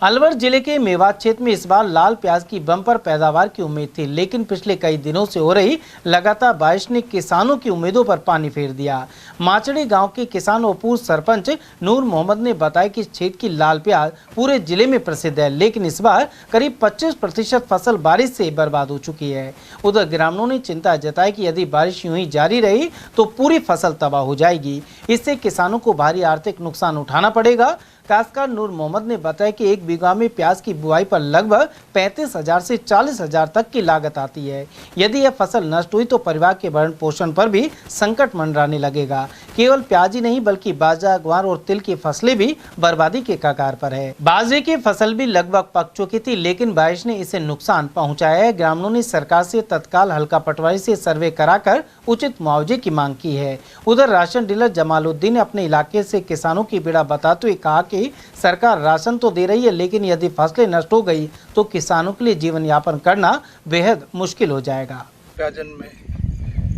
अलवर जिले के मेवात क्षेत्र में इस बार लाल प्याज की बम्पर पैदावार की उम्मीद थी, लेकिन पिछले कई दिनों से हो रही लगातार बारिश ने किसानों की उम्मीदों पर पानी फेर दिया। माचड़ी गांव के किसान और पूर्व सरपंच नूर मोहम्मद ने बताया कि इस क्षेत्र की लाल प्याज पूरे जिले में प्रसिद्ध है, लेकिन इस बार करीब 25% फसल बारिश से बर्बाद हो चुकी है। उधर ग्रामीणों ने चिंता जताई कि यदि बारिश यूं ही जारी रही तो पूरी फसल तबाह हो जाएगी। इससे किसानों को भारी आर्थिक नुकसान उठाना पड़ेगा। काश्तकार नूर मोहम्मद ने बताया कि एक बीघा में प्याज की बुआई पर लगभग 35,000 से 40,000 तक की लागत आती है। यदि यह फसल नष्ट हुई तो परिवार के भरण पोषण पर भी संकट मंडराने लगेगा। केवल प्याज ही नहीं बल्कि बाजरा, ग्वार और तिल की फसलें भी बर्बादी के कगार पर है। बाजरे की फसल भी लगभग पक चुकी थी, लेकिन बारिश ने इसे नुकसान पहुंचाया है। ग्रामीणों ने सरकार से तत्काल हल्का पटवारी से सर्वे कराकर उचित मुआवजे की मांग की है। उधर राशन डीलर जमालुद्दीन ने अपने इलाके से किसानों की पीड़ा बताते हुए कहा कि सरकार राशन तो दे रही है, लेकिन यदि फसलें नष्ट हो गई तो किसानों के लिए जीवन यापन करना बेहद मुश्किल हो जाएगा। प्याजन में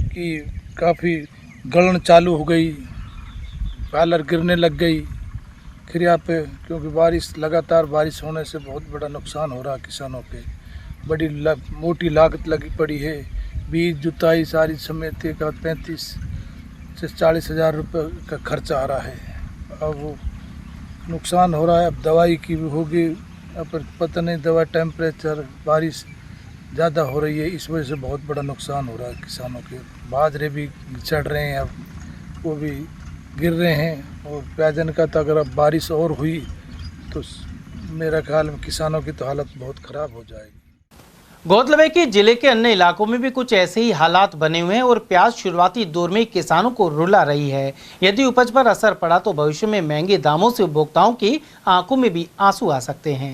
कि काफ़ी गलन चालू हो गई, पालर गिरने लग गई खिरिया पे, क्योंकि लगातार बारिश होने से बहुत बड़ा नुकसान हो रहा है किसानों पे। बड़ी मोटी लागत लगी पड़ी है। बीज जुताई सारी समेत का 35 से 40,000 रुपये का खर्चा आ रहा है। अब वो नुकसान हो रहा है। अब दवाई की भी होगी, अब पता नहीं दवा, टेम्परेचर, बारिश ज़्यादा हो रही है, इस वजह से बहुत बड़ा नुकसान हो रहा है किसानों के। बाजरे भी चढ़ रहे हैं, अब वो भी गिर रहे हैं। और प्याजन का तो अगर अब बारिश और हुई तो मेरा ख्याल में किसानों की तो हालत बहुत ख़राब हो जाएगी। गौरतलब है कि जिले के अन्य इलाकों में भी कुछ ऐसे ही हालात बने हुए हैं और प्याज शुरुआती दौर में किसानों को रुला रही है। यदि उपज पर असर पड़ा तो भविष्य में महंगे दामों से उपभोक्ताओं की आंखों में भी आंसू आ सकते हैं।